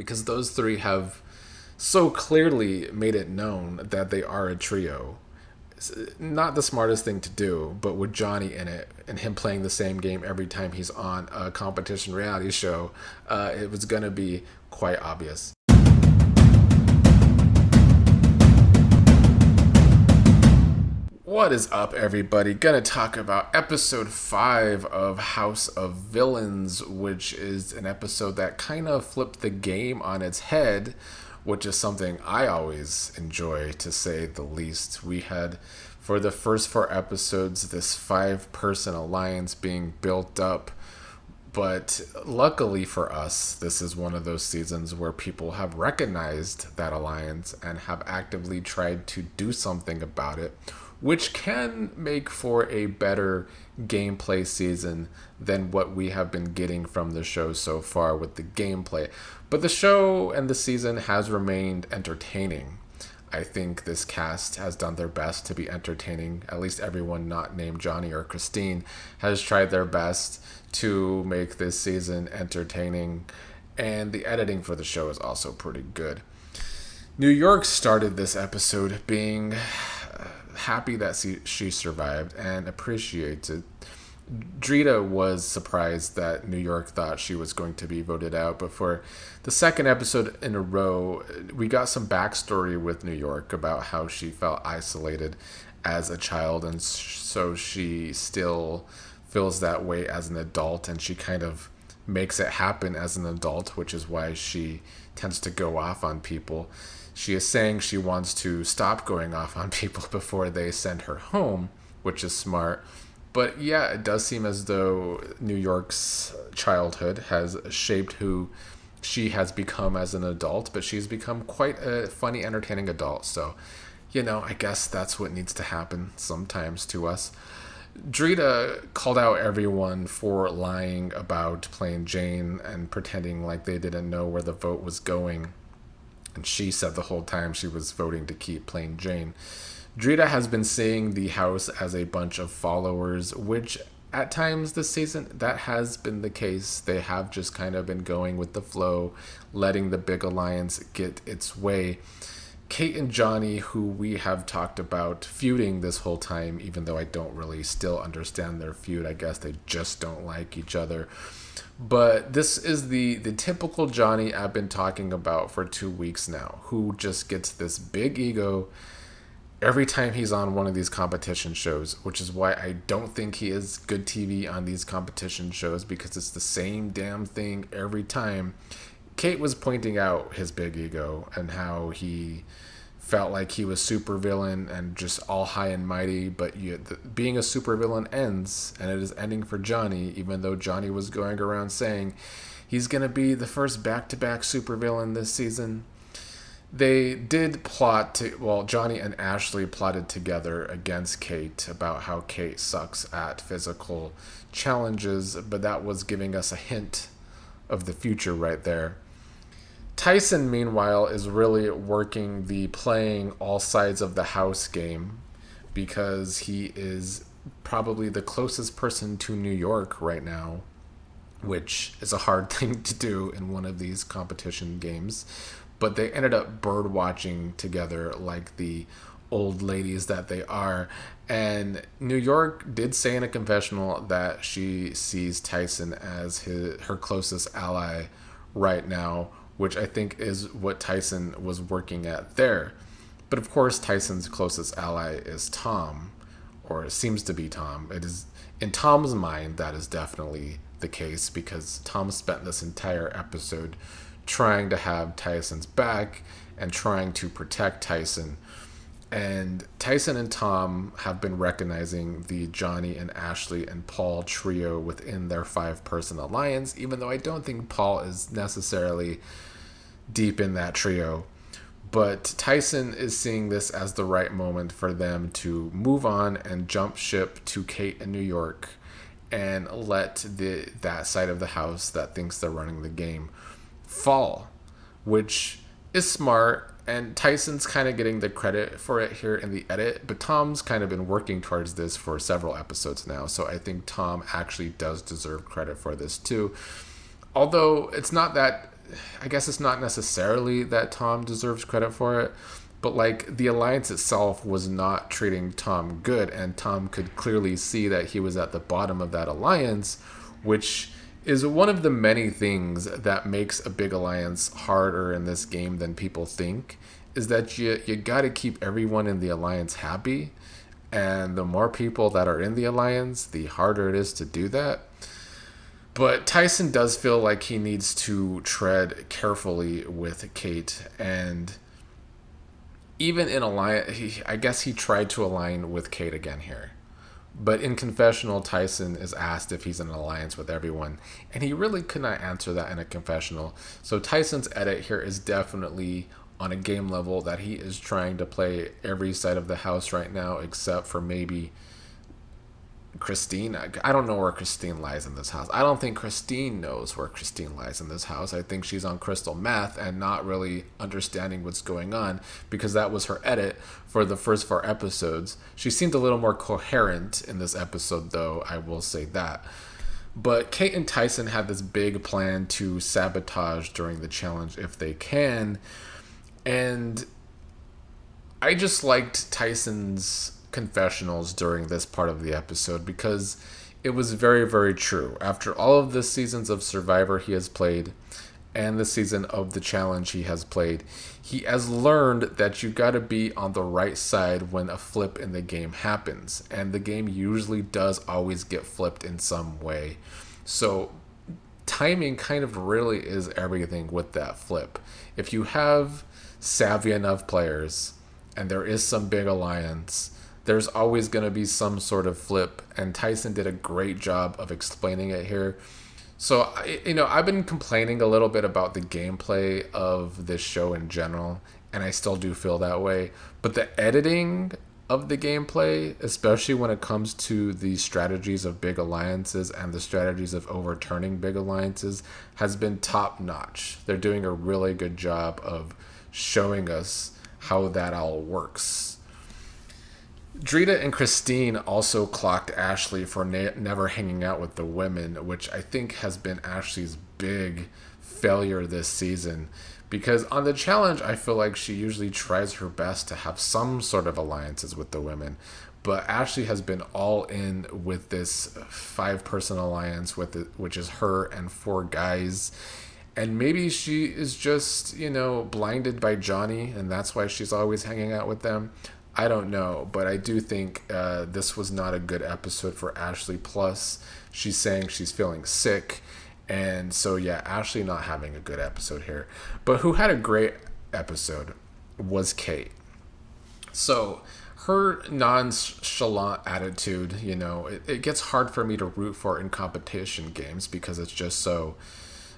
because those three have so clearly made it known that they are a trio. Not the smartest thing to do, but with Johnny in it and him playing the same game every time he's on a competition reality show, it was going to be quite obvious. What is up, everybody? Gonna talk about episode 5 of House of Villains, which is an episode that kind of flipped the game on its head, which is something I always enjoy, to say the least. We had, for the first 4 episodes, this 5-person alliance being built up. But luckily for us, this is one of those seasons where people have recognized that alliance and have actively tried to do something about it, which can make for a better gameplay season than what we have been getting from the show so far with the gameplay. But the show and the season has remained entertaining. I think this cast has done their best to be entertaining. At least everyone not named Johnny or Christine has tried their best to make this season entertaining. And the editing for the show is also pretty good. New York started this episode being happy that she survived and appreciates it. Drita was surprised that New York thought she was going to be voted out, but for the second episode in a row, we got some backstory with New York about how she felt isolated as a child, and so she still feels that way as an adult, and she kind of makes it happen as an adult, which is why she tends to go off on people. She is saying she wants to stop going off on people before they send her home, which is smart. But yeah, it does seem as though New York's childhood has shaped who she has become as an adult, but she's become quite a funny, entertaining adult. So, I guess that's what needs to happen sometimes to us. Drita called out everyone for lying about playing Jane and pretending like they didn't know where the vote was going. And she said the whole time she was voting to keep playing Jane. Drita has been seeing the house as a bunch of followers, which at times this season, that has been the case. They have just kind of been going with the flow, letting the big alliance get its way. Kate and Johnny, who we have talked about feuding this whole time, even though I don't really still understand their feud. I guess they just don't like each other. But this is the typical Johnny I've been talking about for 2 weeks now, who just gets this big ego every time he's on one of these competition shows, which is why I don't think he is good TV on these competition shows, because it's the same damn thing every time. Kate was pointing out his big ego and how he felt like he was supervillain and just all high and mighty, but being a supervillain ends, and it is ending for Johnny, even though Johnny was going around saying he's going to be the first back-to-back supervillain this season. They did Johnny and Ashley plotted together against Kate about how Kate sucks at physical challenges, but that was giving us a hint of the future right there. Tyson, meanwhile, is really working the playing all sides of the house game, because he is probably the closest person to New York right now, which is a hard thing to do in one of these competition games. But they ended up bird watching together like the old ladies that they are. And New York did say in a confessional that she sees Tyson as her closest ally right now, which I think is what Tyson was working at there. But of course, Tyson's closest ally is Tom, or it seems to be Tom. It is, in Tom's mind, that is definitely the case, because Tom spent this entire episode trying to have Tyson's back and trying to protect Tyson. And Tyson and Tom have been recognizing the Johnny and Ashley and Paul trio within their 5-person alliance, even though I don't think Paul is necessarily deep in that trio. But Tyson is seeing this as the right moment for them to move on and jump ship to Kate in New York and let that side of the house that thinks they're running the game fall, which is smart. And Tyson's kind of getting the credit for it here in the edit, but Tom's kind of been working towards this for several episodes now, so I think Tom actually does deserve credit for this too. Although it's not that I guess it's not necessarily that Tom deserves credit for it, but like the alliance itself was not treating Tom good, and Tom could clearly see that he was at the bottom of that alliance, which is one of the many things that makes a big alliance harder in this game than people think, is that you got to keep everyone in the alliance happy, and the more people that are in the alliance, the harder it is to do that. But Tyson does feel like he needs to tread carefully with Kate, and even in alliance, I guess he tried to align with Kate again here. But in confessional, Tyson is asked if he's in an alliance with everyone, and he really could not answer that in a confessional. So Tyson's edit here is definitely on a game level that he is trying to play every side of the house right now, except for maybe Christine. I don't know where Christine lies in this house. I don't think Christine knows where Christine lies in this house. I think she's on crystal meth and not really understanding what's going on, because that was her edit for the first 4 episodes. She seemed a little more coherent in this episode, though, I will say that. But Kate and Tyson had this big plan to sabotage during the challenge if they can. And I just liked Tyson's confessionals during this part of the episode, because it was very, very true. After all of the seasons of Survivor he has played and the season of the challenge he has played, he has learned that you got to be on the right side when a flip in the game happens, and the game usually does always get flipped in some way. So timing kind of really is everything with that flip. If you have savvy enough players and there is some big alliance, there's always going to be some sort of flip, and Tyson did a great job of explaining it here. So, I've been complaining a little bit about the gameplay of this show in general, and I still do feel that way. But the editing of the gameplay, especially when it comes to the strategies of big alliances and the strategies of overturning big alliances, has been top notch. They're doing a really good job of showing us how that all works. Drita and Christine also clocked Ashley for never hanging out with the women, which I think has been Ashley's big failure this season. Because on the challenge, I feel like she usually tries her best to have some sort of alliances with the women. But Ashley has been all in with this 5-person alliance, which is her and 4 guys. And maybe she is just, blinded by Johnny, and that's why she's always hanging out with them. I don't know, but I do think this was not a good episode for Ashley. Plus, she's saying she's feeling sick. And so, yeah, Ashley not having a good episode here. But who had a great episode was Kate. So her nonchalant attitude, it gets hard for me to root for in competition games because it's just so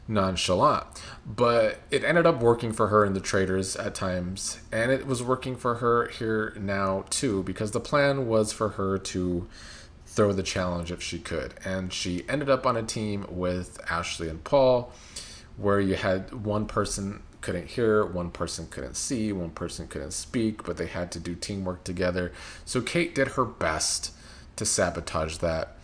nonchalant. But it ended up working for her in the traders at times, and it was working for her here now too, because the plan was for her to throw the challenge if she could, and she ended up on a team with Ashley and Paul, where you had one person couldn't hear, one person couldn't see, one person couldn't speak, but they had to do teamwork together. So Kate did her best to sabotage that,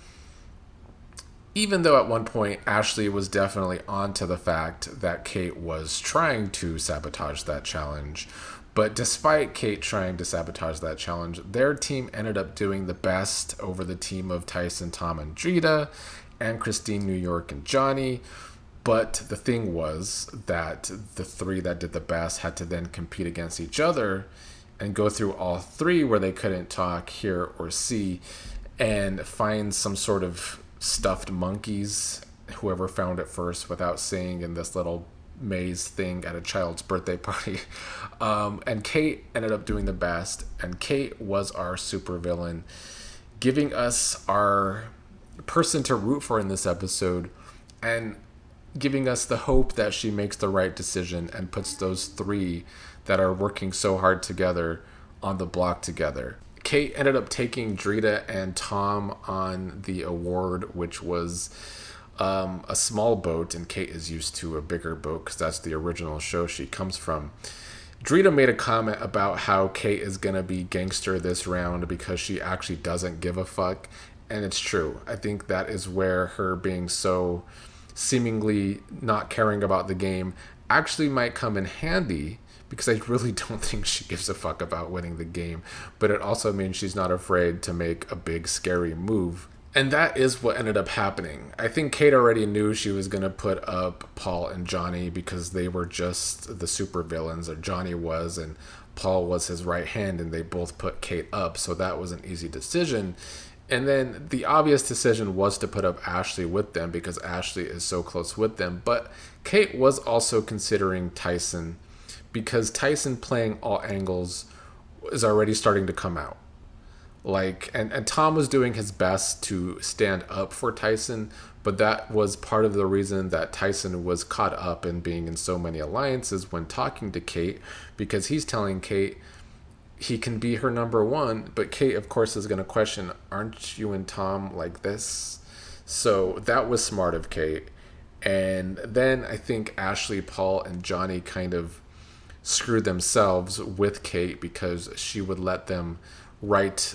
even though at one point Ashley was definitely onto the fact that Kate was trying to sabotage that challenge. But despite Kate trying to sabotage that challenge, their team ended up doing the best over the team of Tyson, Tom, and Drita, and Christine, New York, and Johnny. But the thing was that the 3 that did the best had to then compete against each other and go through all 3 where they couldn't talk, hear, or see, and find some sort of stuffed monkeys, whoever found it first, without seeing, in this little maze thing at a child's birthday party. And Kate ended up doing the best, and Kate was our supervillain, giving us our person to root for in this episode, and giving us the hope that she makes the right decision and puts those 3 that are working so hard together on the block together. Kate ended up taking Drita and Tom on the award, which was a small boat, and Kate is used to a bigger boat because that's the original show she comes from. Drita made a comment about how Kate is going to be gangster this round because she actually doesn't give a fuck, and it's true. I think that is where her being so seemingly not caring about the game actually might come in handy because I really don't think she gives a fuck about winning the game. But it also means she's not afraid to make a big, scary move. And that is what ended up happening. I think Kate already knew she was going to put up Paul and Johnny because they were just the super villains, or Johnny was, and Paul was his right hand, and they both put Kate up. So that was an easy decision. And then the obvious decision was to put up Ashley with them because Ashley is so close with them. But Kate was also considering Tyson because Tyson playing all angles is already starting to come out. Like, and Tom was doing his best to stand up for Tyson, but that was part of the reason that Tyson was caught up in being in so many alliances when talking to Kate, because he's telling Kate he can be her number one, but Kate, of course, is going to question, aren't you and Tom like this? So that was smart of Kate. And then I think Ashley, Paul, and Johnny kind of screwed themselves with Kate because she would let them write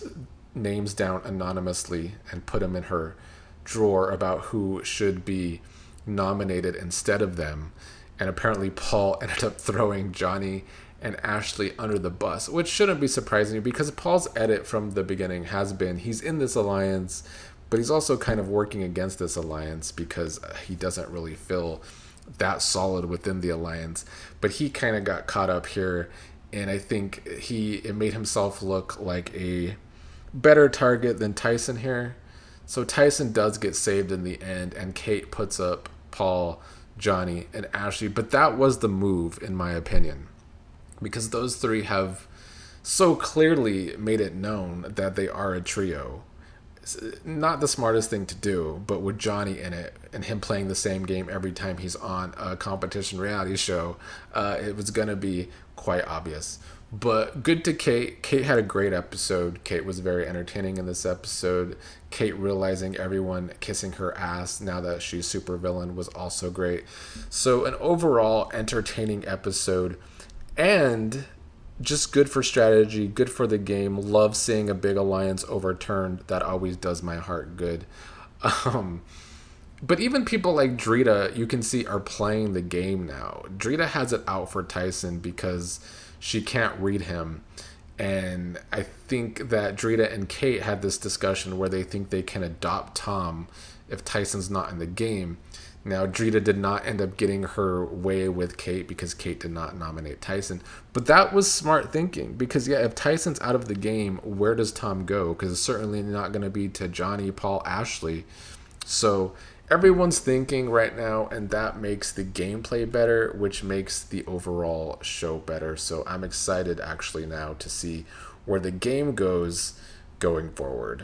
names down anonymously and put them in her drawer about who should be nominated instead of them. And apparently Paul ended up throwing Johnny and Ashley under the bus, which shouldn't be surprising because Paul's edit from the beginning has been he's in this alliance, but he's also kind of working against this alliance because he doesn't really feel that solid within the alliance. But he kind of got caught up here, and I think it made himself look like a better target than Tyson here. So Tyson does get saved in the end, and Kate puts up Paul, Johnny, and Ashley. But that was the move, in my opinion, because those three have so clearly made it known that they are a trio. It's not the smartest thing to do, but with Johnny in it and him playing the same game every time he's on a competition reality show, it was going to be quite obvious. But good to Kate. Kate had a great episode. Kate was very entertaining in this episode. Kate realizing everyone kissing her ass now that she's super villain was also great. So an overall entertaining episode, and just good for strategy, good for the game. Love seeing a big alliance overturned. That always does my heart good. But even people like Drita, you can see, are playing the game now. Drita has it out for Tyson because she can't read him. And I think that Drita and Kate had this discussion where they think they can adopt Tom if Tyson's not in the game. Now, Drita did not end up getting her way with Kate because Kate did not nominate Tyson. But that was smart thinking because, yeah, if Tyson's out of the game, where does Tom go? Because it's certainly not going to be to Johnny, Paul, Ashley. So everyone's thinking right now, and that makes the gameplay better, which makes the overall show better. So I'm excited actually now to see where the game goes going forward.